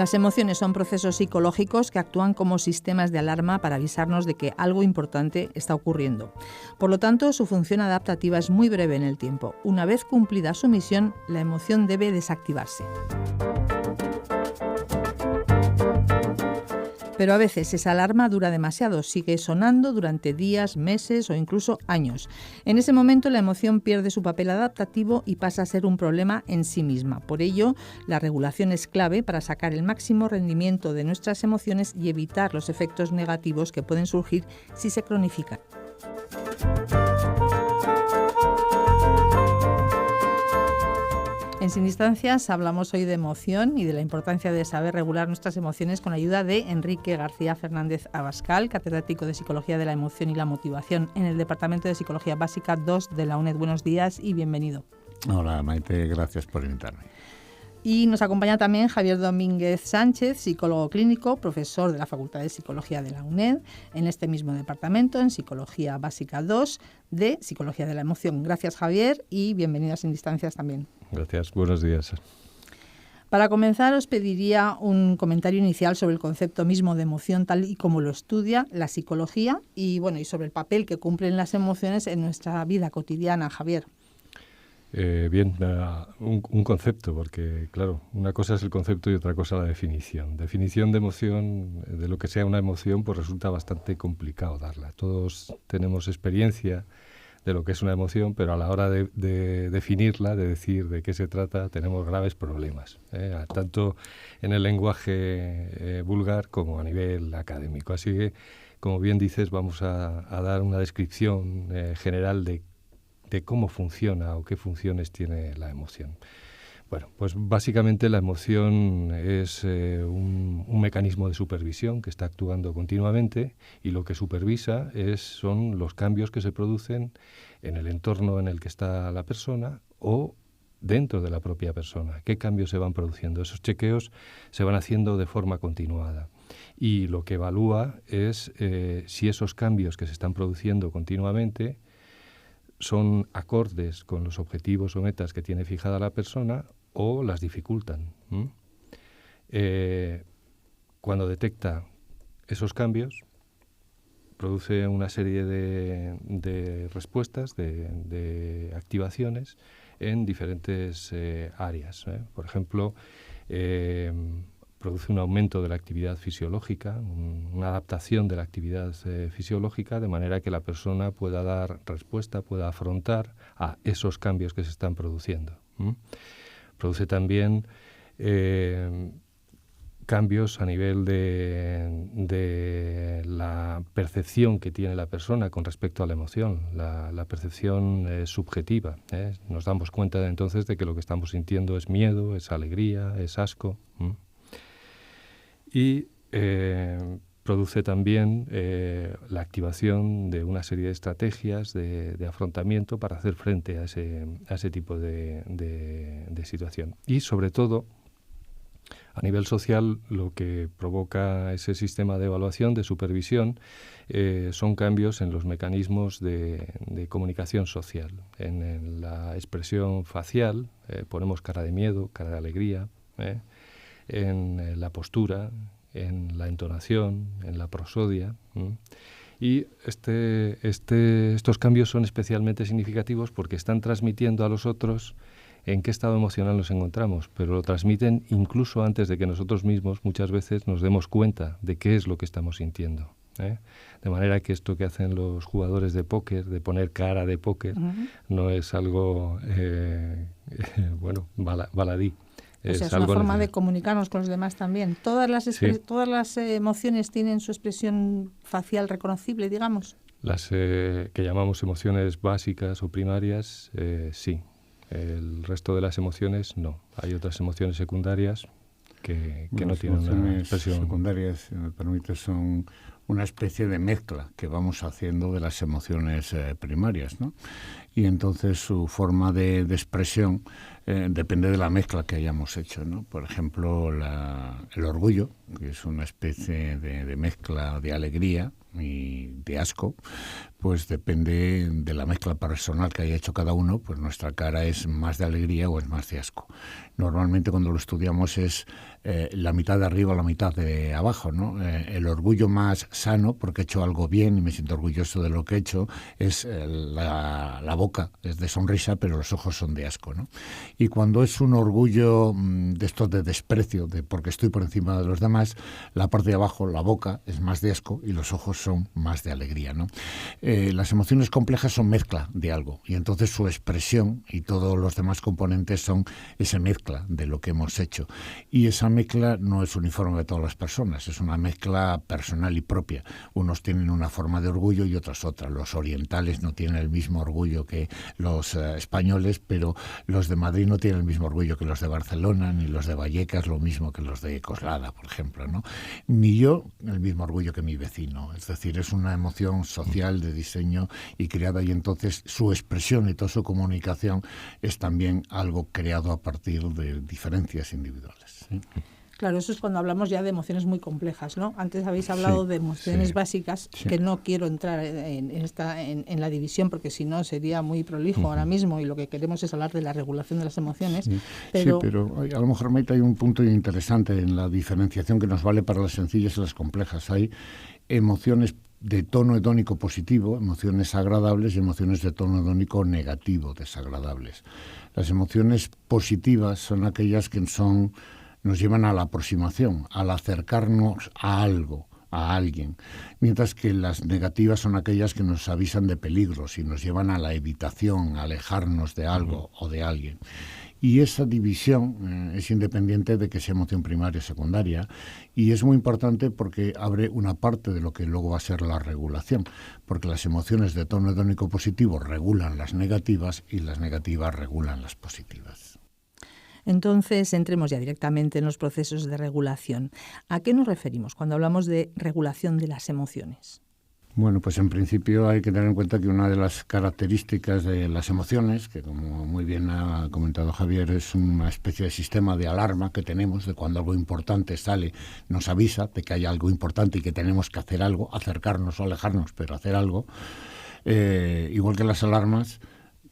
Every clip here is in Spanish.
Las emociones son procesos psicológicos que actúan como sistemas de alarma para avisarnos de que algo importante está ocurriendo. Por lo tanto, su función adaptativa es muy breve en el tiempo. Una vez cumplida su misión, la emoción debe desactivarse. Pero a veces esa alarma dura demasiado, sigue sonando durante días, meses o incluso años. En ese momento la emoción pierde su papel adaptativo y pasa a ser un problema en sí misma. Por ello, la regulación es clave para sacar el máximo rendimiento de nuestras emociones y evitar los efectos negativos que pueden surgir si se cronifican. En Sin Distancias hablamos hoy de emoción y de la importancia de saber regular nuestras emociones con la ayuda de Enrique García Fernández Abascal, catedrático de Psicología de la Emoción y la Motivación en el Departamento de Psicología Básica 2 de la UNED. Buenos días y bienvenido. Hola Maite, gracias por invitarme. Y nos acompaña también Javier Domínguez Sánchez, psicólogo clínico, profesor de la Facultad de Psicología de la UNED, en este mismo departamento, en Psicología Básica 2 de Psicología de la Emoción. Gracias, Javier, y bienvenido a Sin Distancias también. Gracias, buenos días. Para comenzar, os pediría un comentario inicial sobre el concepto mismo de emoción, tal y como lo estudia la psicología, y sobre el papel que cumplen las emociones en nuestra vida cotidiana, Javier. Un concepto, porque claro, una cosa es el concepto y otra cosa la definición. Definición de emoción, de lo que sea una emoción, pues resulta bastante complicado darla. Todos tenemos experiencia de lo que es una emoción, pero a la hora de definirla, de decir de qué se trata, tenemos graves problemas, tanto en el lenguaje vulgar como a nivel académico. Así que, como bien dices, vamos a dar una descripción general de cómo funciona o qué funciones tiene la emoción. Bueno, pues básicamente la emoción es un mecanismo de supervisión que está actuando continuamente y lo que supervisa son los cambios que se producen en el entorno en el que está la persona o dentro de la propia persona. ¿Qué cambios se van produciendo? Esos chequeos se van haciendo de forma continuada y lo que evalúa es si esos cambios que se están produciendo continuamente son acordes con los objetivos o metas que tiene fijada la persona o las dificultan. Cuando detecta esos cambios, produce una serie de respuestas, de activaciones en diferentes áreas. Por ejemplo, produce un aumento de la actividad fisiológica, una adaptación de la actividad fisiológica, de manera que la persona pueda dar respuesta, pueda afrontar a esos cambios que se están produciendo. Produce también cambios a nivel de la percepción que tiene la persona con respecto a la emoción, la percepción subjetiva. Nos damos cuenta entonces de que lo que estamos sintiendo es miedo, es alegría, es asco. Y produce también la activación de una serie de estrategias de afrontamiento para hacer frente a ese tipo de situación. Y sobre todo, a nivel social, lo que provoca ese sistema de evaluación, de supervisión, son cambios en los mecanismos de comunicación social. En la expresión facial ponemos cara de miedo, cara de alegría, en la postura, en la entonación, en la prosodia. Y estos cambios son especialmente significativos porque están transmitiendo a los otros en qué estado emocional nos encontramos, pero lo transmiten incluso antes de que nosotros mismos muchas veces nos demos cuenta de qué es lo que estamos sintiendo. De manera que esto que hacen los jugadores de póker, de poner cara de póker, no es algo baladí. O sea, es una forma de comunicarnos con los demás también. Todas las emociones tienen su expresión facial reconocible, digamos. Las que llamamos emociones básicas o primarias, sí. El resto de las emociones, no. Hay otras emociones secundarias que no tienen una expresión. Las secundarias, si me permite, son una especie de mezcla que vamos haciendo de las emociones primarias, ¿no? Y entonces su forma de expresión depende de la mezcla que hayamos hecho, ¿no? Por ejemplo, el orgullo, que es una especie de mezcla de alegría y de asco, pues depende de la mezcla personal que haya hecho cada uno, pues nuestra cara es más de alegría o es más de asco. Normalmente cuando lo estudiamos es la mitad de arriba o la mitad de abajo, ¿no? El orgullo más sano, porque he hecho algo bien y me siento orgulloso de lo que he hecho, es la boca, es de sonrisa, pero los ojos son de asco, ¿no? Y cuando es un orgullo de estos de desprecio, de porque estoy por encima de los demás, la parte de abajo, la boca, es más de asco y los ojos son más de alegría, ¿no? Las emociones complejas son mezcla de algo y entonces su expresión y todos los demás componentes son esa mezcla de lo que hemos hecho. Y esa mezcla no es uniforme de todas las personas, es una mezcla personal y propia. Unos tienen una forma de orgullo y otros otra. Los orientales no tienen el mismo orgullo que los españoles, pero los de Madrid no tienen el mismo orgullo que los de Barcelona, ni los de Vallecas lo mismo que los de Coslada, por ejemplo, ¿no? Ni yo el mismo orgullo que mi vecino. Es decir, es una emoción social de diseño y creada, y entonces su expresión y toda su comunicación es también algo creado a partir de diferencias individuales, ¿sí? Claro, eso es cuando hablamos ya de emociones muy complejas, ¿no? Antes habéis hablado de emociones básicas, que no quiero entrar en la división porque si no sería muy prolijo ahora mismo, y lo que queremos es hablar de la regulación de las emociones. Pero a lo mejor, Maite, hay un punto interesante en la diferenciación que nos vale para las sencillas y las complejas. Hay emociones de tono hedónico positivo, emociones agradables, y emociones de tono hedónico negativo, desagradables. Las emociones positivas son aquellas que nos llevan a la aproximación, al acercarnos a algo, a alguien, mientras que las negativas son aquellas que nos avisan de peligros y nos llevan a la evitación, a alejarnos de algo o de alguien. Y esa división es independiente de que sea emoción primaria o secundaria, y es muy importante porque abre una parte de lo que luego va a ser la regulación, porque las emociones de tono hedónico positivo regulan las negativas y las negativas regulan las positivas. Entonces, entremos ya directamente en los procesos de regulación. ¿A qué nos referimos cuando hablamos de regulación de las emociones? Bueno, pues en principio hay que tener en cuenta que una de las características de las emociones, que como muy bien ha comentado Javier, es una especie de sistema de alarma que tenemos, de cuando algo importante sale, nos avisa de que hay algo importante y que tenemos que hacer algo, acercarnos o alejarnos, pero hacer algo. Igual que las alarmas,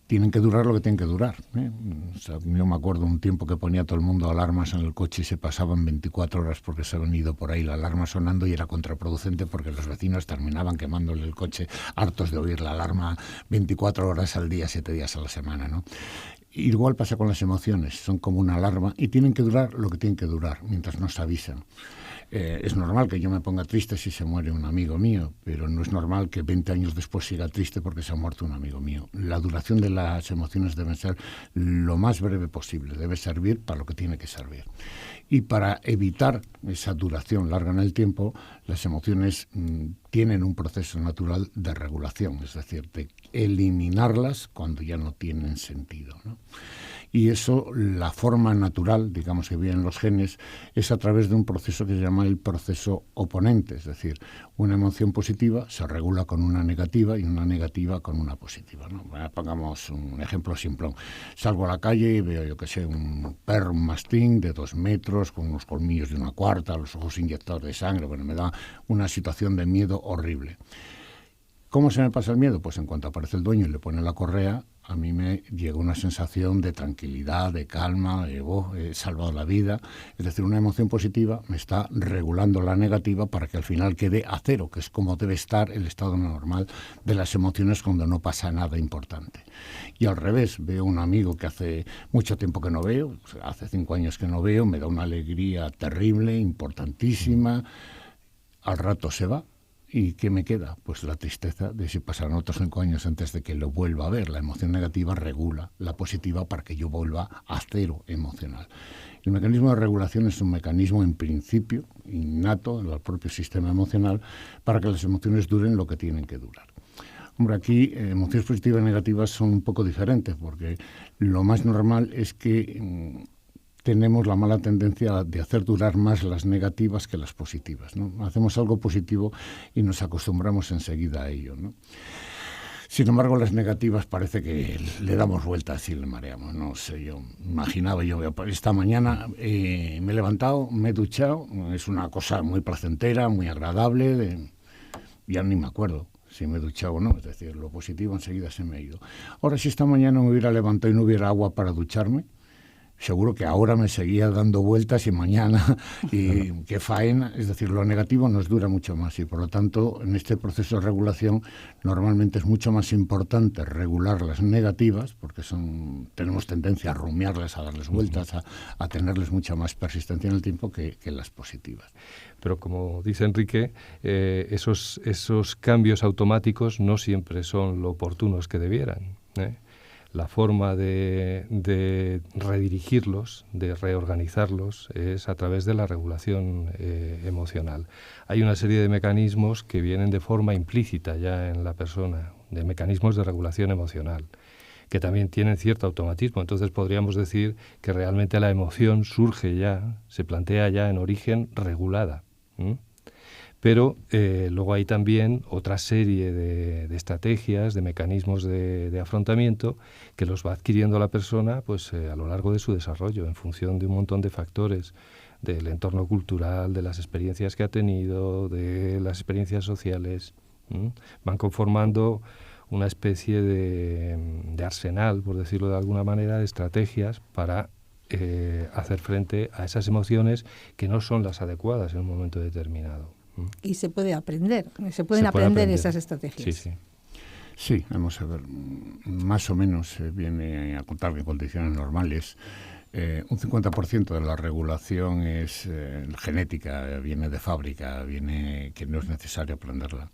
tienen que durar lo que tienen que durar, ¿eh? O sea, yo me acuerdo un tiempo que ponía todo el mundo alarmas en el coche y se pasaban 24 horas porque se habían ido por ahí la alarma sonando, y era contraproducente porque los vecinos terminaban quemándole el coche hartos de oír la alarma 24 horas al día, 7 días a la semana, ¿no? Igual pasa con las emociones, son como una alarma y tienen que durar lo que tienen que durar mientras nos avisan. Es normal que yo me ponga triste si se muere un amigo mío, pero no es normal que 20 años después siga triste porque se ha muerto un amigo mío. La duración de las emociones debe ser lo más breve posible, debe servir para lo que tiene que servir. Y para evitar esa duración larga en el tiempo, las emociones tienen un proceso natural de regulación, es decir, de eliminarlas cuando ya no tienen sentido, ¿no? Y eso, la forma natural, digamos que vienen los genes, es a través de un proceso que se llama el proceso oponente, es decir, una emoción positiva se regula con una negativa y una negativa con una positiva, ¿no? Pongamos un ejemplo simplón. Salgo a la calle y veo, yo que sé, un perro, un mastín de 2 metros, con unos colmillos de 1/4, los ojos inyectados de sangre. Bueno, me da una situación de miedo horrible. ¿Cómo se me pasa el miedo? Pues en cuanto aparece el dueño y le pone la correa, a mí me llega una sensación de tranquilidad, de calma, de he salvado la vida. Es decir, una emoción positiva me está regulando la negativa para que al final quede a cero, que es como debe estar el estado normal de las emociones cuando no pasa nada importante. Y al revés, veo un amigo que hace mucho tiempo que no veo, hace 5 años que no veo, me da una alegría terrible, importantísima, al rato se va. ¿Y qué me queda? Pues la tristeza de si pasaron otros 5 años antes de que lo vuelva a ver. La emoción negativa regula la positiva para que yo vuelva a cero emocional. El mecanismo de regulación es un mecanismo en principio innato en el propio sistema emocional para que las emociones duren lo que tienen que durar. Hombre, aquí emociones positivas y negativas son un poco diferentes, porque lo más normal es que tenemos la mala tendencia de hacer durar más las negativas que las positivas, ¿no? Hacemos algo positivo y nos acostumbramos enseguida a ello, ¿no? Sin embargo, las negativas parece que le damos vueltas y le mareamos. No sé, yo imaginaba, esta mañana me he levantado, me he duchado, es una cosa muy placentera, muy agradable, ya ni me acuerdo si me he duchado o no, es decir, lo positivo enseguida se me ha ido. Ahora, si esta mañana me hubiera levantado y no hubiera agua para ducharme, seguro que ahora me seguía dando vueltas y mañana, y qué faena. Es decir, lo negativo nos dura mucho más y por lo tanto en este proceso de regulación normalmente es mucho más importante regular las negativas, porque tenemos tendencia a rumiarlas, a darles vueltas, a tenerles mucha más persistencia en el tiempo que las positivas. Pero como dice Enrique, esos cambios automáticos no siempre son lo oportunos que debieran, ¿eh? La forma de redirigirlos, de reorganizarlos, es a través de la regulación emocional. Hay una serie de mecanismos que vienen de forma implícita ya en la persona, de mecanismos de regulación emocional, que también tienen cierto automatismo. Entonces podríamos decir que realmente la emoción surge ya, se plantea ya en origen regulada. Pero luego hay también otra serie de estrategias, de mecanismos de afrontamiento que los va adquiriendo la persona pues, a lo largo de su desarrollo, en función de un montón de factores, del entorno cultural, de las experiencias que ha tenido, de las experiencias sociales. Van conformando una especie de arsenal, por decirlo de alguna manera, de estrategias para hacer frente a esas emociones que no son las adecuadas en un momento determinado. Y se puede aprender, se pueden aprender esas estrategias. Sí, sí. Sí, vamos a ver, más o menos viene a contar que en condiciones normales un 50% de la regulación es genética, viene de fábrica, viene que no es necesario aprenderla.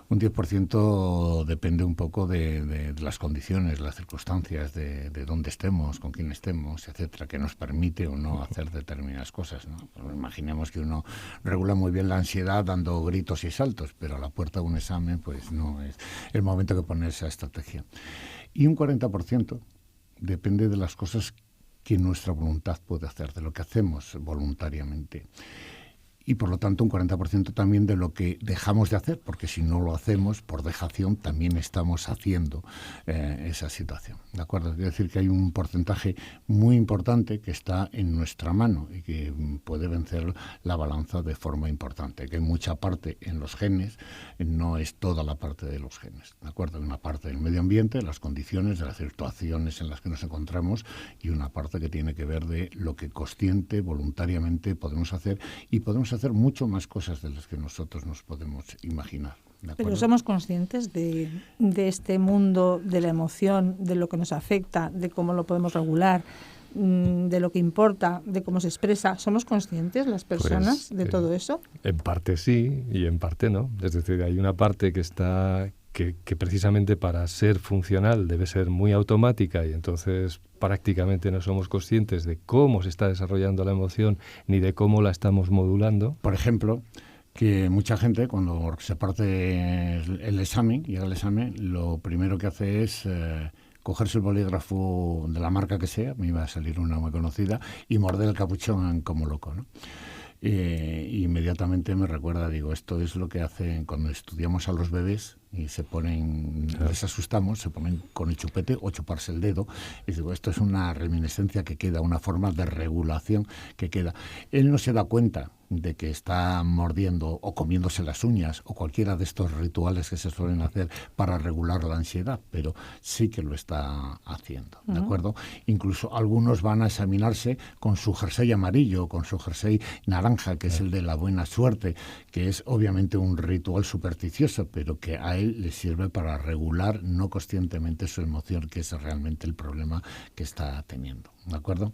Un 10% depende un poco de las condiciones, las circunstancias, de dónde estemos, con quién estemos, etcétera, que nos permite o no hacer determinadas cosas, ¿no? Pues imaginemos que uno regula muy bien la ansiedad dando gritos y saltos, pero a la puerta de un examen pues no es el momento que poner esa estrategia. Y un 40% depende de las cosas que nuestra voluntad puede hacer, de lo que hacemos voluntariamente. Y por lo tanto un 40% también de lo que dejamos de hacer, porque si no lo hacemos por dejación también estamos haciendo esa situación, ¿de acuerdo? Es decir, que hay un porcentaje muy importante que está en nuestra mano y que puede vencer la balanza de forma importante, que hay mucha parte en los genes, no es toda la parte de los genes, ¿de acuerdo? Hay una parte del medio ambiente, las condiciones, de las situaciones en las que nos encontramos y una parte que tiene que ver de lo que consciente, voluntariamente podemos hacer y podemos hacer mucho más cosas de las que nosotros nos podemos imaginar. Pero somos conscientes de este mundo de la emoción, de lo que nos afecta, de cómo lo podemos regular, de lo que importa, de cómo se expresa. ¿Somos conscientes las personas de todo eso? En parte sí y en parte no. Es decir, hay una parte que está que precisamente para ser funcional debe ser muy automática y entonces prácticamente no somos conscientes de cómo se está desarrollando la emoción ni de cómo la estamos modulando. Por ejemplo, que mucha gente cuando se parte el examen, llega al examen, lo primero que hace es cogerse el bolígrafo de la marca que sea, me iba a salir una muy conocida, y morder el capuchón como loco, ¿no? Inmediatamente me recuerda, digo, esto es lo que hacen cuando estudiamos a los bebés y se ponen, les asustamos, se ponen con el chupete o chuparse el dedo. Y digo, esto es una reminiscencia que queda, una forma de regulación que queda. Él no se da cuenta de que está mordiendo o comiéndose las uñas o cualquiera de estos rituales que se suelen hacer para regular la ansiedad, pero sí que lo está haciendo, ¿de acuerdo? Incluso algunos van a examinarse con su jersey amarillo, con su jersey naranja, que es el de la buena suerte, que es obviamente un ritual supersticioso, pero que a él le sirve para regular no conscientemente su emoción, que es realmente el problema que está teniendo, ¿de acuerdo?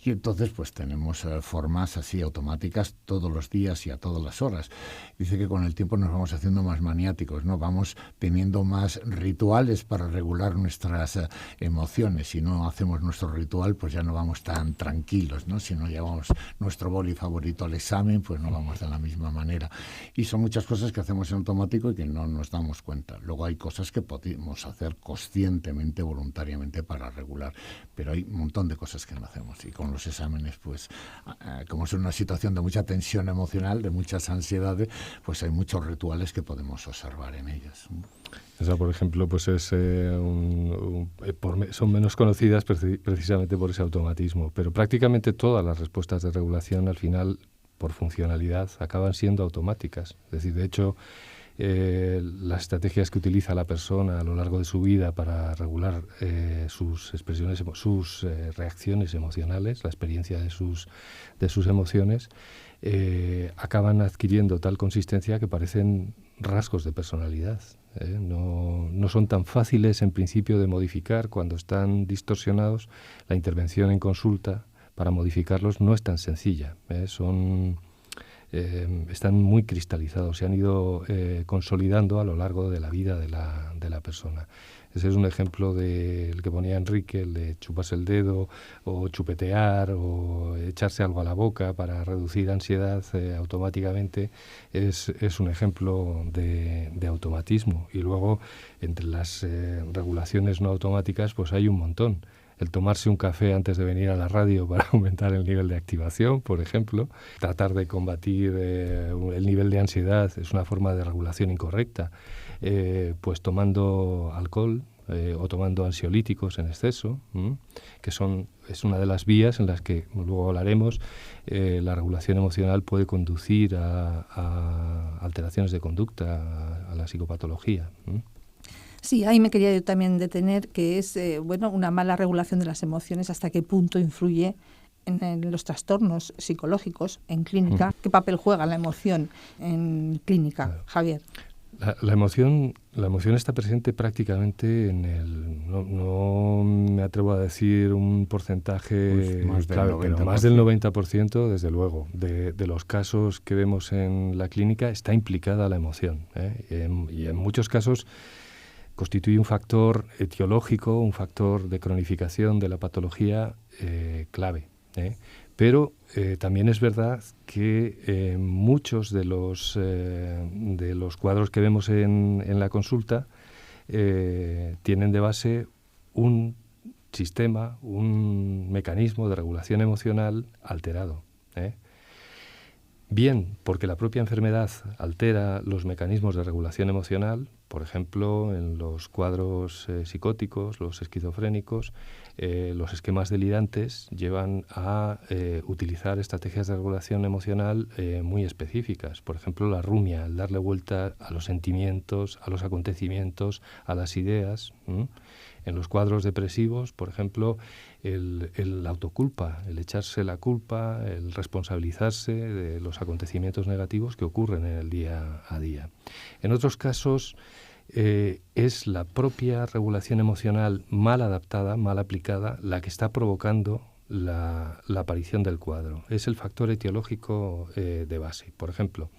Y entonces pues tenemos formas así automáticas todos los días y a todas las horas. Dice que con el tiempo nos vamos haciendo más maniáticos, ¿no? Vamos teniendo más rituales para regular nuestras emociones. Si no hacemos nuestro ritual, pues ya no vamos tan tranquilos, ¿no? Si no llevamos nuestro boli favorito al examen, pues no vamos de la misma manera. Y son muchas cosas que hacemos en automático y que no nos damos cuenta. Luego hay cosas que podemos hacer conscientemente, voluntariamente para regular, pero hay un montón de cosas que no hacemos. Y con los exámenes, pues como es una situación de mucha tensión emocional, de muchas ansiedades, pues hay muchos rituales que podemos observar en ellas. Esa, por ejemplo, pues es son menos conocidas precisamente por ese automatismo, pero prácticamente todas las respuestas de regulación al final, por funcionalidad, acaban siendo automáticas. Es decir, de hecho, las estrategias que utiliza la persona a lo largo de su vida para regular sus expresiones, sus reacciones emocionales, la experiencia de sus emociones, acaban adquiriendo tal consistencia que parecen rasgos de personalidad. No son tan fáciles en principio de modificar cuando están distorsionados. La intervención en consulta para modificarlos no es tan sencilla. Están muy cristalizados, se han ido consolidando a lo largo de la vida de la persona. Ese es un ejemplo del que ponía Enrique, el de chuparse el dedo o chupetear o echarse algo a la boca para reducir ansiedad automáticamente. Es un ejemplo de automatismo. Y luego, entre las regulaciones no automáticas, pues hay un montón. El tomarse un café antes de venir a la radio para aumentar el nivel de activación, por ejemplo. Tratar de combatir el nivel de ansiedad es una forma de regulación incorrecta. Pues tomando alcohol o tomando ansiolíticos en exceso, que es una de las vías en las que, luego hablaremos, la regulación emocional puede conducir a alteraciones de conducta, a la psicopatología. Sí, ahí me quería yo también detener, que es una mala regulación de las emociones, hasta qué punto influye en los trastornos psicológicos en clínica. ¿Qué papel juega la emoción en clínica, Javier? La emoción está presente prácticamente no me atrevo a decir un porcentaje claro, pero más del 90%, desde luego, de los casos que vemos en la clínica está implicada la emoción, y en muchos casos constituye un factor etiológico, un factor de cronificación de la patología clave. Pero también es verdad que muchos de los cuadros que vemos en la consulta tienen de base un sistema, un mecanismo de regulación emocional alterado. Bien, porque la propia enfermedad altera los mecanismos de regulación emocional, por ejemplo, en los cuadros psicóticos, los esquizofrénicos, los esquemas delirantes llevan a utilizar estrategias de regulación emocional muy específicas. Por ejemplo, la rumia, el darle vuelta a los sentimientos, a los acontecimientos, a las ideas. En los cuadros depresivos, por ejemplo, el autoculpa, el echarse la culpa, el responsabilizarse de los acontecimientos negativos que ocurren en el día a día. En otros casos, es la propia regulación emocional mal adaptada, mal aplicada, la que está provocando la aparición del cuadro. Es el factor etiológico de base. Por ejemplo,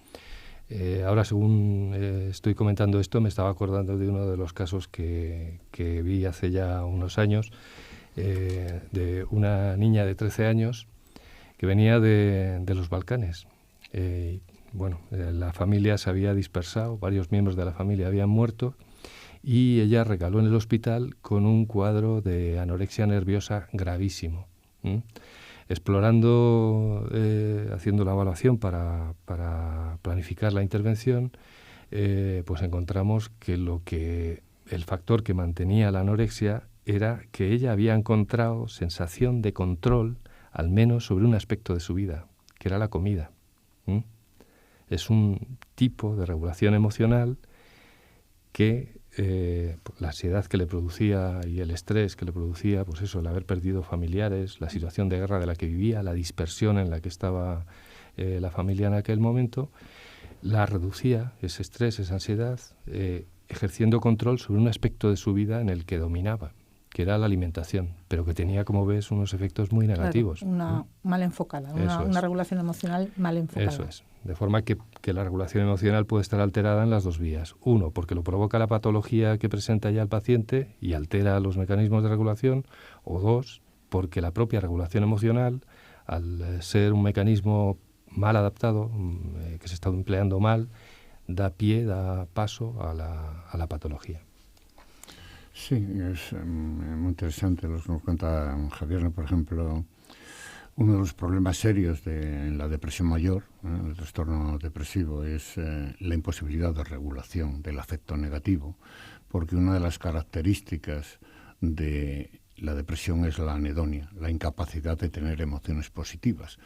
ahora, según estoy comentando esto, me estaba acordando de uno de los casos que vi hace ya unos años, de una niña de 13 años que venía de los Balcanes. La familia se había dispersado, varios miembros de la familia habían muerto, y ella recaló en el hospital con un cuadro de anorexia nerviosa gravísimo. Explorando, haciendo la evaluación para planificar la intervención, pues encontramos que el factor que mantenía la anorexia era que ella había encontrado sensación de control, al menos sobre un aspecto de su vida, que era la comida. Es un tipo de regulación emocional que la ansiedad que le producía y el estrés que le producía, pues eso, el haber perdido familiares, la situación de guerra de la que vivía, la dispersión en la que estaba la familia en aquel momento, la reducía, ese estrés, esa ansiedad, ejerciendo control sobre un aspecto de su vida en el que dominaba, que era la alimentación, pero que tenía, como ves, unos efectos muy negativos. Claro, mal enfocada, una regulación emocional mal enfocada. Eso es. De forma que la regulación emocional puede estar alterada en las dos vías. Uno, porque lo provoca la patología que presenta ya el paciente y altera los mecanismos de regulación. O dos, porque la propia regulación emocional, al ser un mecanismo mal adaptado, que se está empleando mal, da paso a la patología. Sí, es muy interesante lo que nos cuenta Javier, por ejemplo. Uno de los problemas serios de la depresión mayor, el trastorno depresivo, es la imposibilidad de regulación del afecto negativo, porque una de las características de la depresión es la anedonia, la incapacidad de tener emociones positivas.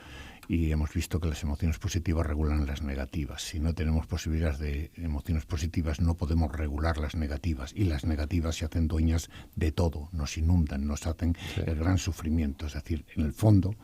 y hemos visto que las emociones positivas regulan las negativas. Si no tenemos posibilidades de emociones positivas, no podemos regular las negativas, y las negativas se hacen dueñas de todo, nos inundan, nos hacen el gran sufrimiento. Es decir, en el fondo,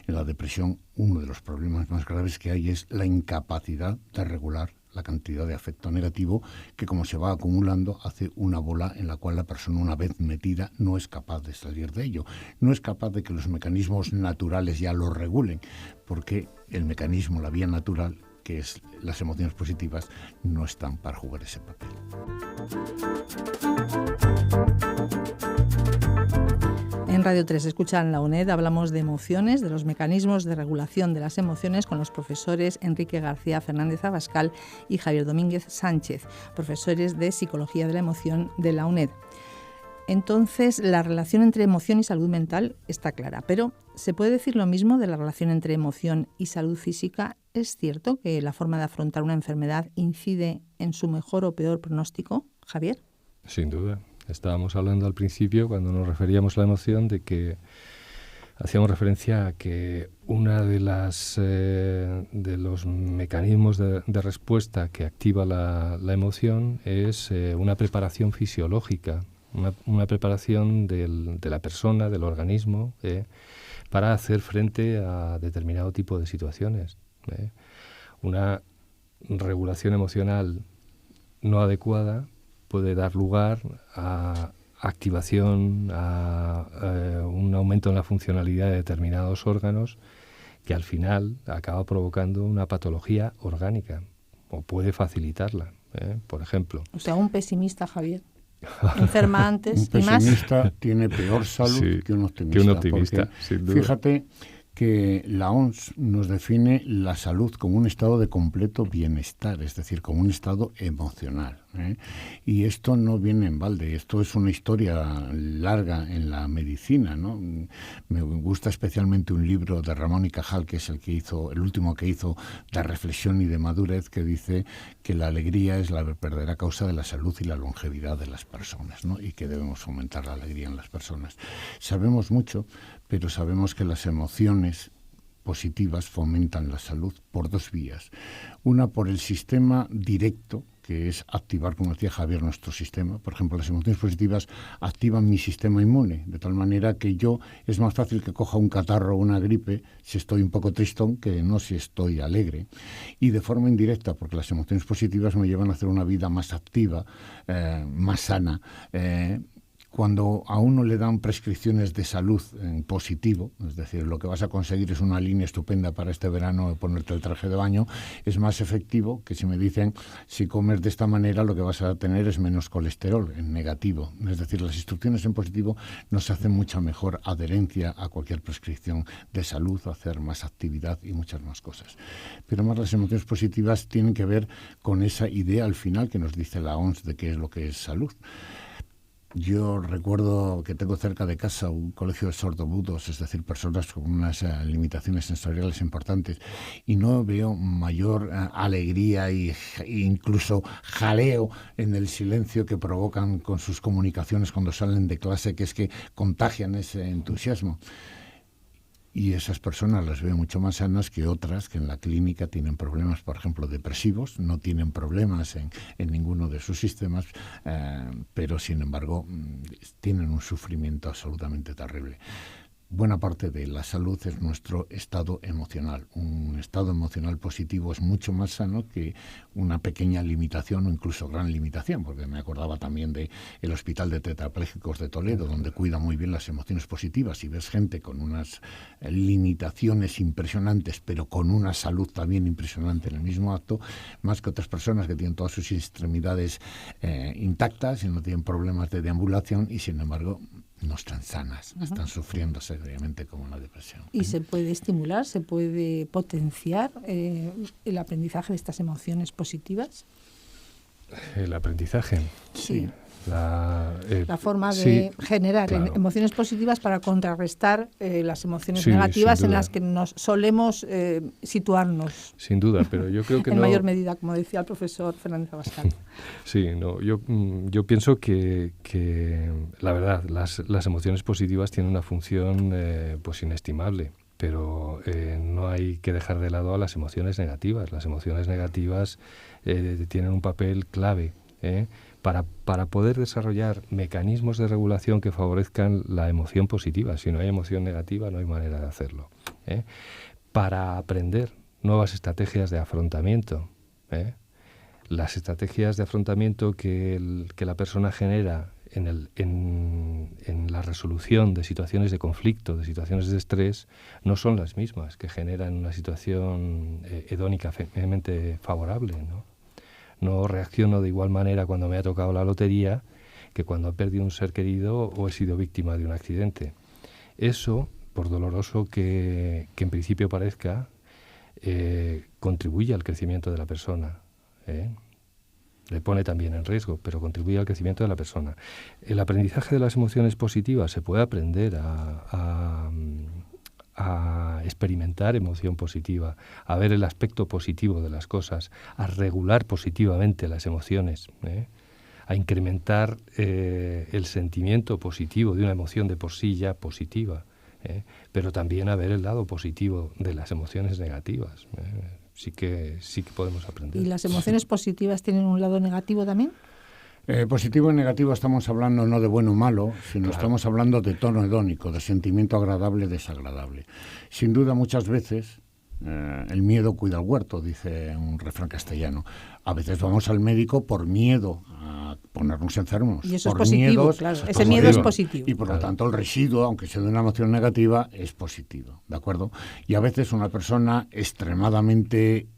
en la depresión, uno de los problemas más graves que hay es la incapacidad de regular la cantidad de afecto negativo, que como se va acumulando hace una bola en la cual la persona, una vez metida, no es capaz de salir de ello. No es capaz de que los mecanismos naturales ya lo regulen, porque el mecanismo, la vía natural, que es las emociones positivas, no están para jugar ese papel. En Radio 3 escuchan la UNED, hablamos de emociones, de los mecanismos de regulación de las emociones con los profesores Enrique García Fernández Abascal y Javier Domínguez Sánchez, profesores de Psicología de la Emoción de la UNED. Entonces, la relación entre emoción y salud mental está clara, pero ¿se puede decir lo mismo de la relación entre emoción y salud física? ¿Es cierto que la forma de afrontar una enfermedad incide en su mejor o peor pronóstico, Javier? Sin duda. Estábamos hablando al principio, cuando nos referíamos a la emoción, de que hacíamos referencia a que una de los mecanismos de respuesta que activa la emoción es una preparación fisiológica, una preparación de la persona, del organismo, para hacer frente a determinado tipo de situaciones. Una regulación emocional no adecuada puede dar lugar a activación, a un aumento en la funcionalidad de determinados órganos que al final acaba provocando una patología orgánica o puede facilitarla, por ejemplo. O sea, un pesimista, Javier, enferma antes un y más. Un pesimista tiene peor salud que un optimista. Que un optimista, sin duda. Fíjate que la OMS nos define la salud como un estado de completo bienestar, es decir, como un estado emocional, ¿eh? Y esto no viene en balde, esto es una historia larga en la medicina, ¿no? Me gusta especialmente un libro de Ramón y Cajal, que es el último que hizo de reflexión y de madurez, que dice que la alegría es la verdadera causa de la salud y la longevidad de las personas, ¿no? Y que debemos fomentar la alegría en las personas. Sabemos mucho, pero sabemos que las emociones positivas fomentan la salud por dos vías. Una, por el sistema directo, que es activar, como decía Javier, nuestro sistema. Por ejemplo, las emociones positivas activan mi sistema inmune, de tal manera que es más fácil que coja un catarro o una gripe si estoy un poco tristón que no si estoy alegre. Y de forma indirecta, porque las emociones positivas me llevan a hacer una vida más activa, más sana, cuando a uno le dan prescripciones de salud en positivo, es decir, lo que vas a conseguir es una línea estupenda para este verano, ponerte el traje de baño, es más efectivo que si me dicen, si comes de esta manera lo que vas a tener es menos colesterol, en negativo. Es decir, las instrucciones en positivo nos hacen mucha mejor adherencia a cualquier prescripción de salud, hacer más actividad y muchas más cosas. Pero más las emociones positivas tienen que ver con esa idea al final que nos dice la OMS de qué es lo que es salud. Yo recuerdo que tengo cerca de casa un colegio de sordomudos, es decir, personas con unas limitaciones sensoriales importantes, y no veo mayor alegría e incluso jaleo en el silencio que provocan con sus comunicaciones cuando salen de clase, que es que contagian ese entusiasmo. Y esas personas las veo mucho más sanas que otras que en la clínica tienen problemas, por ejemplo, depresivos, no tienen problemas en ninguno de sus sistemas, pero sin embargo tienen un sufrimiento absolutamente terrible. Buena parte de la salud es nuestro estado emocional. Un estado emocional positivo es mucho más sano que una pequeña limitación o incluso gran limitación, porque me acordaba también del Hospital de Tetrapléjicos de Toledo, donde cuida muy bien las emociones positivas, y ves gente con unas limitaciones impresionantes, pero con una salud también impresionante en el mismo acto, más que otras personas que tienen todas sus extremidades intactas y no tienen problemas de deambulación y sin embargo no están sanas, están sufriendo seriamente como una depresión. ¿Y se puede estimular, se puede potenciar el aprendizaje de estas emociones positivas? El aprendizaje. Sí. La forma de generar emociones positivas para contrarrestar las emociones negativas en las que nos solemos situarnos. Sin duda, pero yo creo que en mayor medida, como decía el profesor Fernández Abascal. Sí, no, yo pienso que la verdad, las emociones positivas tienen una función pues inestimable. pero no hay que dejar de lado a las emociones negativas. Las emociones negativas tienen un papel clave para poder desarrollar mecanismos de regulación que favorezcan la emoción positiva. Si no hay emoción negativa, no hay manera de hacerlo. Para aprender nuevas estrategias de afrontamiento. Las estrategias de afrontamiento que la persona genera en la resolución de situaciones de conflicto, de situaciones de estrés, no son las mismas que generan una situación hedónicamente favorable, ¿no? No reacciono de igual manera cuando me ha tocado la lotería que cuando he perdido un ser querido o he sido víctima de un accidente. Eso, por doloroso que en principio parezca, contribuye al crecimiento de la persona. Le pone también en riesgo, pero contribuye al crecimiento de la persona. El aprendizaje de las emociones positivas se puede aprender a experimentar emoción positiva, a ver el aspecto positivo de las cosas, a regular positivamente las emociones, a incrementar el sentimiento positivo de una emoción de por sí ya positiva, pero también a ver el lado positivo de las emociones negativas. Sí que podemos aprender. ¿Y las emociones positivas tienen un lado negativo también? Positivo y negativo estamos hablando no de bueno o malo, sino estamos hablando de tono hedónico, de sentimiento agradable, desagradable. Sin duda, muchas veces el miedo cuida el huerto, dice un refrán castellano. A veces vamos al médico por miedo a ponernos enfermos. Y eso por es positivo, miedos, claro. Ese miedo es positivo. Y por lo tanto el residuo, aunque sea de una emoción negativa, es positivo, ¿de acuerdo? Y a veces una persona extremadamente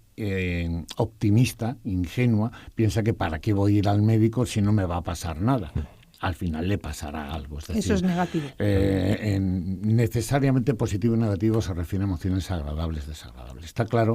optimista, ingenua, piensa que para qué voy a ir al médico si no me va a pasar nada. Al final le pasará algo. Es decir, eso es negativo. Necesariamente positivo y negativo se refiere a emociones agradables, desagradables. Está claro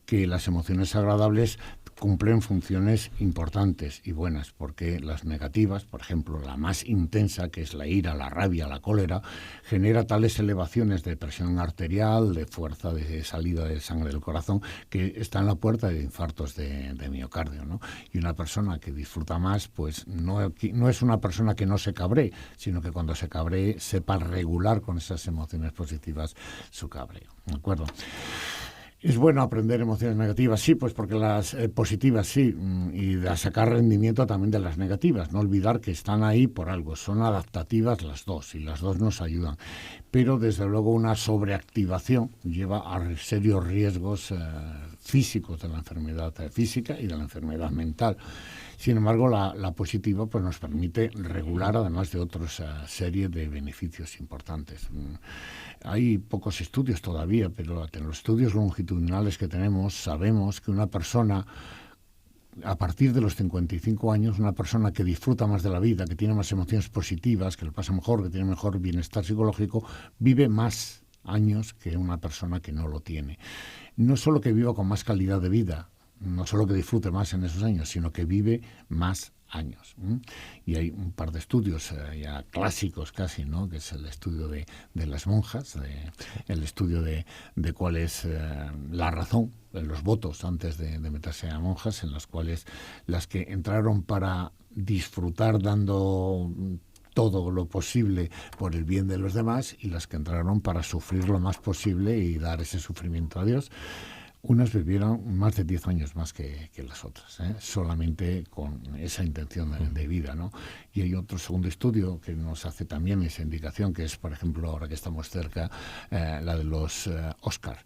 que las emociones agradables cumplen funciones importantes y buenas, porque las negativas, por ejemplo, la más intensa, que es la ira, la rabia, la cólera, genera tales elevaciones de presión arterial, de fuerza de salida de sangre del corazón, que está en la puerta de infartos de miocardio, ¿no? Y una persona que disfruta más, pues no es una persona que no se cabree, sino que cuando se cabree sepa regular con esas emociones positivas su cabreo, ¿de acuerdo? ¿Es bueno aprender emociones negativas? Sí, pues porque las positivas sí, y a sacar rendimiento también de las negativas. No olvidar que están ahí por algo, son adaptativas las dos, y las dos nos ayudan. Pero desde luego una sobreactivación lleva a serios riesgos físicos de la enfermedad física y de la enfermedad mental. Sin embargo, la positiva pues nos permite regular, además de otras serie de beneficios importantes. Hay pocos estudios todavía, pero en los estudios longitudinales que tenemos sabemos que una persona, a partir de los 55 años, una persona que disfruta más de la vida, que tiene más emociones positivas, que lo pasa mejor, que tiene mejor bienestar psicológico, vive más años que una persona que no lo tiene. No solo que viva con más calidad de vida, no solo que disfrute más en esos años, sino que vive más años. Y hay un par de estudios ya clásicos casi, ¿no? Que es el estudio de las monjas, el estudio de cuál es la razón, los votos antes de meterse a monjas, en las cuales las que entraron para disfrutar dando todo lo posible por el bien de los demás, y las que entraron para sufrir lo más posible y dar ese sufrimiento a Dios. Unas vivieron más de 10 años más que las otras, solamente con esa intención de vida, ¿no? Y hay otro segundo estudio que nos hace también esa indicación, que es, por ejemplo, ahora que estamos cerca, la de los Oscar.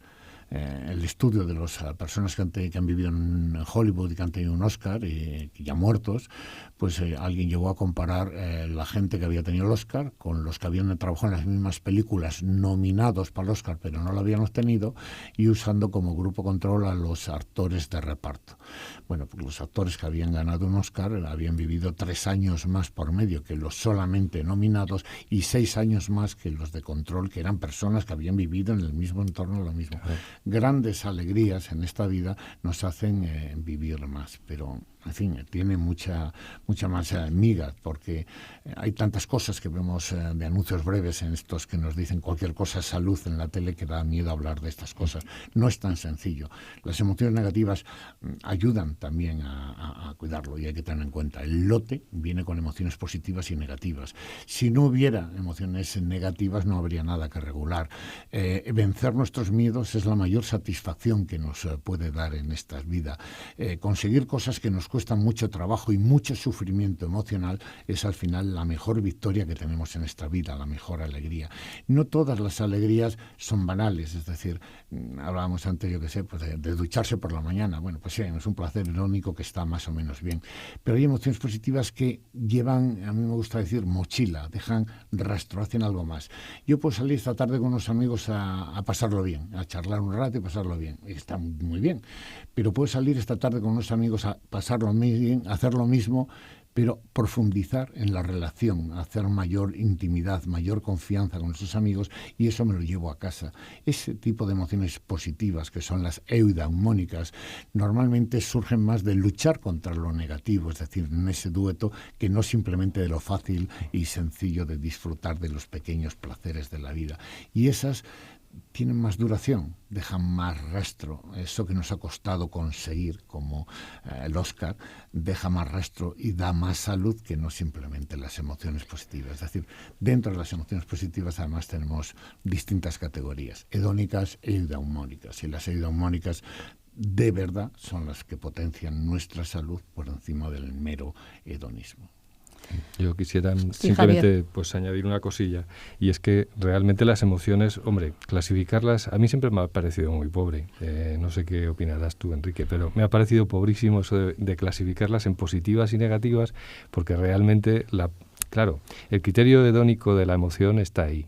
El estudio de las personas que han vivido en Hollywood y que han tenido un Oscar y ya muertos, pues alguien llegó a comparar la gente que había tenido el Oscar con los que habían trabajado en las mismas películas nominados para el Oscar pero no lo habían obtenido, y usando como grupo control a los actores de reparto. Bueno, pues los actores que habían ganado un Oscar habían vivido 3 años más por medio que los solamente nominados y 6 años más que los de control, que eran personas que habían vivido en el mismo entorno lo mismo. Grandes alegrías en esta vida nos hacen vivir más, pero en fin, tiene mucha más miga, porque hay tantas cosas que vemos de anuncios breves en estos que nos dicen cualquier cosa es salud en la tele, que da miedo hablar de estas cosas. No es tan sencillo. Las emociones negativas ayudan también a cuidarlo, y hay que tener en cuenta. El lote viene con emociones positivas y negativas. Si no hubiera emociones negativas, no habría nada que regular. Vencer nuestros miedos es la mayor satisfacción que nos puede dar en esta vida. Conseguir cosas que nos cuestan mucho trabajo y mucho sufrimiento emocional es al final la mejor victoria que tenemos en esta vida, la mejor alegría. No todas las alegrías son banales, es decir, hablábamos antes, yo que sé, pues de ducharse por la mañana. Bueno, pues sí, es un placer irónico que está más o menos bien. Pero hay emociones positivas que llevan, a mí me gusta decir, mochila, dejan rastro, hacen algo más. Yo puedo salir esta tarde con unos amigos a pasarlo bien, a charlar un rato y pasarlo bien. Y está muy bien. Pero puedo salir esta tarde con unos amigos a pasarlo bien, hacer lo mismo, pero profundizar en la relación, hacer mayor intimidad, mayor confianza con nuestros amigos, y eso me lo llevo a casa. Ese tipo de emociones positivas, que son las eudaimónicas, normalmente surgen más de luchar contra lo negativo, es decir, en ese dueto, que no simplemente de lo fácil y sencillo de disfrutar de los pequeños placeres de la vida. Y esas tienen más duración, dejan más rastro. Eso que nos ha costado conseguir, como el Oscar, deja más rastro y da más salud que no simplemente las emociones positivas. Es decir, dentro de las emociones positivas además tenemos distintas categorías, hedónicas e eudaimónicas. Y las eudaimónicas de verdad son las que potencian nuestra salud por encima del mero hedonismo. Yo quisiera simplemente pues añadir una cosilla, y es que realmente las emociones, hombre, clasificarlas, a mí siempre me ha parecido muy pobre. No sé qué opinarás tú, Enrique, pero me ha parecido pobrísimo eso de clasificarlas en positivas y negativas, porque realmente, claro, el criterio hedónico de la emoción está ahí.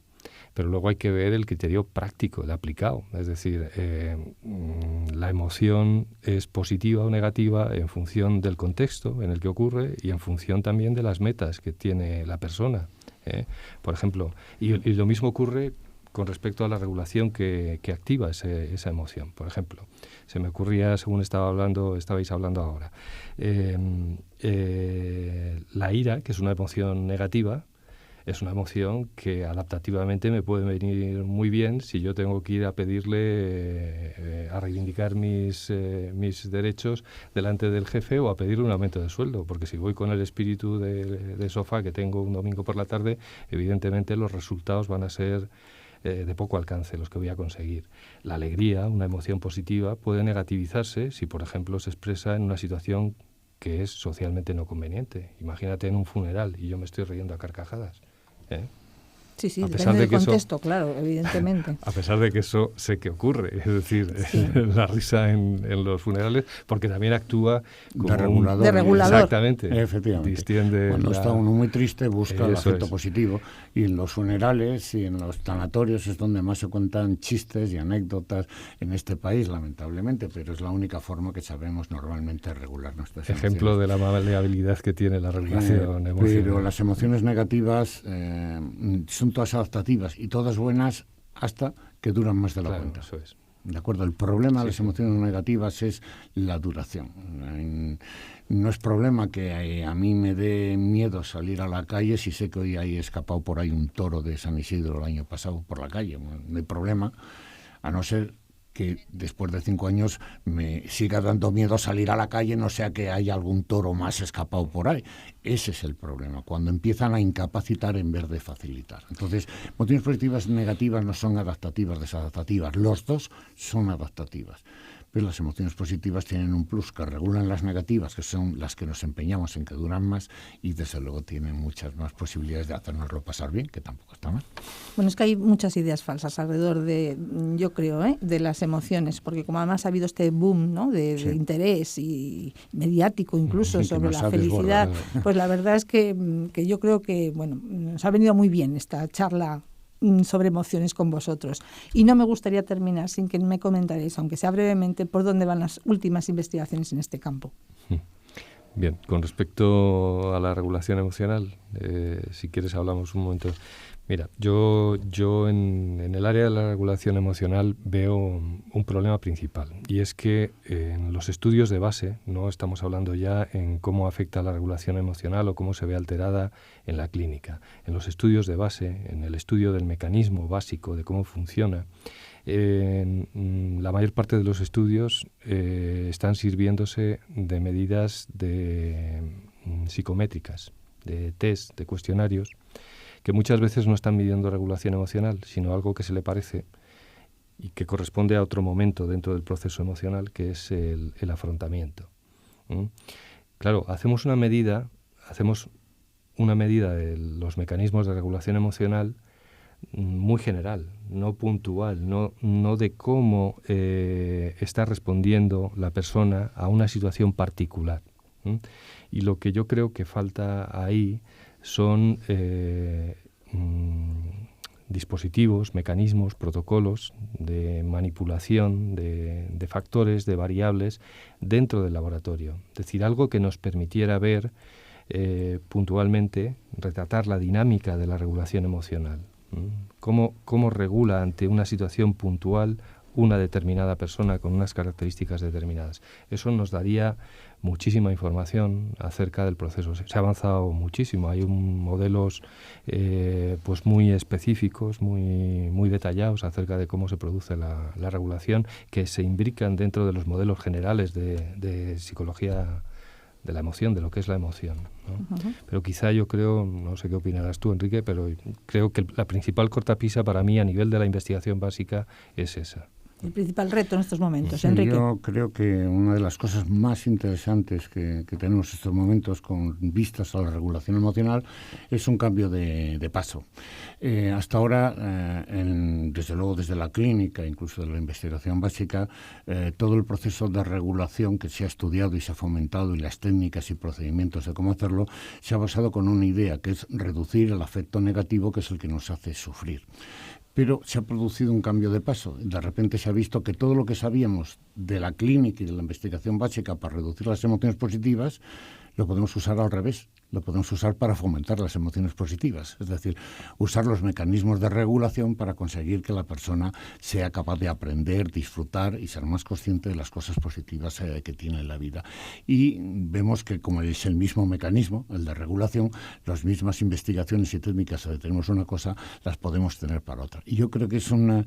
Pero luego hay que ver el criterio práctico, el aplicado. Es decir, la emoción es positiva o negativa en función del contexto en el que ocurre y en función también de las metas que tiene la persona. Por ejemplo, y lo mismo ocurre con respecto a la regulación que activa esa emoción. Por ejemplo, se me ocurría, según estabais hablando ahora, la ira, que es una emoción negativa, es una emoción que adaptativamente me puede venir muy bien si yo tengo que ir a pedirle, a reivindicar mis derechos delante del jefe, o a pedirle un aumento de sueldo, porque si voy con el espíritu de sofá que tengo un domingo por la tarde, evidentemente los resultados van a ser de poco alcance los que voy a conseguir. La alegría, una emoción positiva, puede negativizarse si, por ejemplo, se expresa en una situación que es socialmente no conveniente. Imagínate en un funeral y yo me estoy riendo a carcajadas. Sí, depende del contexto, claro, evidentemente. A pesar de que eso sé que ocurre, es decir, sí, la risa en los funerales, porque también actúa como de regulador. Exactamente. Efectivamente. Distiende cuando está uno muy triste busca el afecto positivo, y en los funerales y en los tanatorios es donde más se cuentan chistes y anécdotas en este país, lamentablemente, pero es la única forma que sabemos normalmente regular nuestras emociones. Ejemplo de la maleabilidad que tiene la regulación emocional. Pero las emociones negativas son todas adaptativas y todas buenas hasta que duran más de la cuenta. Eso es. ¿De acuerdo? El problema de las emociones negativas es la duración. No es problema que a mí me dé miedo salir a la calle si sé que hoy hay escapado por ahí un toro de San Isidro el año pasado por la calle. No hay problema, a no ser que después de 5 años me siga dando miedo salir a la calle, no sea que haya algún toro más escapado por ahí. Ese es el problema, cuando empiezan a incapacitar en vez de facilitar. Entonces, emociones positivas y negativas no son adaptativas, desadaptativas. Los dos son adaptativas. Pero las emociones positivas tienen un plus, que regulan las negativas, que son las que nos empeñamos en que duran más, y desde luego tienen muchas más posibilidades de hacernoslo pasar bien, que tampoco está mal. Bueno, es que hay muchas ideas falsas alrededor de, yo creo, de las emociones, porque como además ha habido este boom, ¿no?, de interés y mediático incluso sobre la felicidad, pues la verdad es que yo creo que, bueno, nos ha venido muy bien esta charla sobre emociones con vosotros. Y no me gustaría terminar sin que me comentaréis, aunque sea brevemente, por dónde van las últimas investigaciones en este campo. Bien, con respecto a la regulación emocional, si quieres hablamos un momento. Mira, yo en el área de la regulación emocional veo un problema principal, y es que en los estudios de base, no estamos hablando ya en cómo afecta la regulación emocional o cómo se ve alterada en la clínica. En los estudios de base, en el estudio del mecanismo básico de cómo funciona, la mayor parte de los estudios están sirviéndose de medidas psicométricas, de test, de cuestionarios, que muchas veces no están midiendo regulación emocional, sino algo que se le parece y que corresponde a otro momento dentro del proceso emocional, que es el afrontamiento. Claro, hacemos una medida de los mecanismos de regulación emocional muy general, no puntual, no de cómo está respondiendo la persona a una situación particular. Y lo que yo creo que falta ahí son dispositivos, mecanismos, protocolos de manipulación de factores, de variables dentro del laboratorio. Es decir, algo que nos permitiera ver puntualmente, retratar la dinámica de la regulación emocional. Cómo regula ante una situación puntual una determinada persona con unas características determinadas. Eso nos daría muchísima información acerca del proceso. Se ha avanzado muchísimo. Hay modelos pues muy específicos, muy detallados acerca de cómo se produce la regulación, que se imbrican dentro de los modelos generales de psicología de la emoción, de lo que es la emoción, ¿no? Uh-huh. Pero quizá yo creo, no sé qué opinarás tú, Enrique, pero creo que la principal cortapisa para mí a nivel de la investigación básica es esa. El principal reto en estos momentos, sí, Enrique. Yo creo que una de las cosas más interesantes que tenemos en estos momentos con vistas a la regulación emocional es un cambio de paso. Hasta ahora, desde luego desde la clínica, incluso de la investigación básica, todo el proceso de regulación que se ha estudiado y se ha fomentado y las técnicas y procedimientos de cómo hacerlo, se ha basado con una idea, que es reducir el afecto negativo, que es el que nos hace sufrir. Pero se ha producido un cambio de paso. De repente se ha visto que todo lo que sabíamos de la clínica y de la investigación básica para reducir las emociones positivas, lo podemos usar al revés. Lo podemos usar para fomentar las emociones positivas. Es decir, usar los mecanismos de regulación para conseguir que la persona sea capaz de aprender, disfrutar y ser más consciente de las cosas positivas que tiene en la vida. Y vemos que como es el mismo mecanismo, el de regulación, las mismas investigaciones y técnicas que tenemos una cosa, las podemos tener para otra. Y yo creo que es una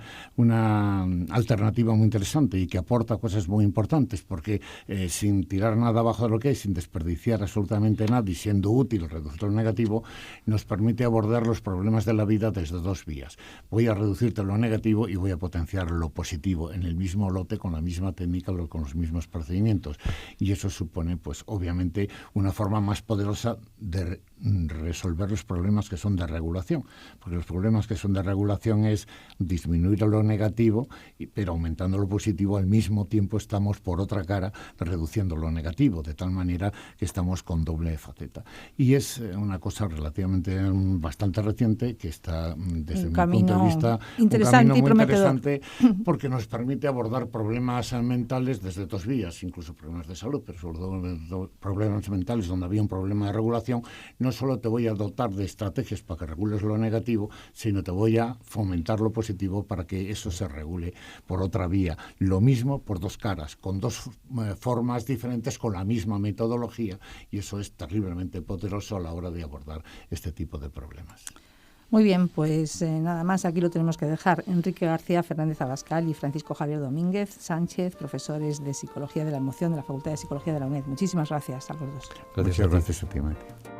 alternativa muy interesante y que aporta cosas muy importantes, porque sin tirar nada abajo de lo que hay, sin desperdiciar absolutamente nada y siendo útil reducir lo negativo, nos permite abordar los problemas de la vida desde dos vías. Voy a reducirte lo negativo y voy a potenciar lo positivo en el mismo lote, con la misma técnica, con los mismos procedimientos. Y eso supone, pues obviamente, una forma más poderosa de resolver los problemas que son de regulación, porque los problemas que son de regulación es disminuir lo negativo, pero aumentando lo positivo. Al mismo tiempo estamos, por otra cara, reduciendo lo negativo, de tal manera que estamos con doble faceta. Y es una cosa relativamente bastante reciente, que está, desde mi punto de vista, un camino muy interesante, porque nos permite abordar problemas mentales desde dos vías, incluso problemas de salud, pero sobre todo problemas mentales donde había un problema de regulación. No solo te voy a dotar de estrategias para que regules lo negativo, sino te voy a fomentar lo positivo para que eso se regule por otra vía. Lo mismo por dos caras, con dos formas diferentes, con la misma metodología, y eso es terriblemente poderoso a la hora de abordar este tipo de problemas. Muy bien, pues nada más, aquí lo tenemos que dejar. Enrique García Fernández Abascal y Francisco Javier Domínguez Sánchez, profesores de Psicología de la Emoción de la Facultad de Psicología de la UNED. Muchísimas gracias a los dos. Muchas gracias a ti, Maite.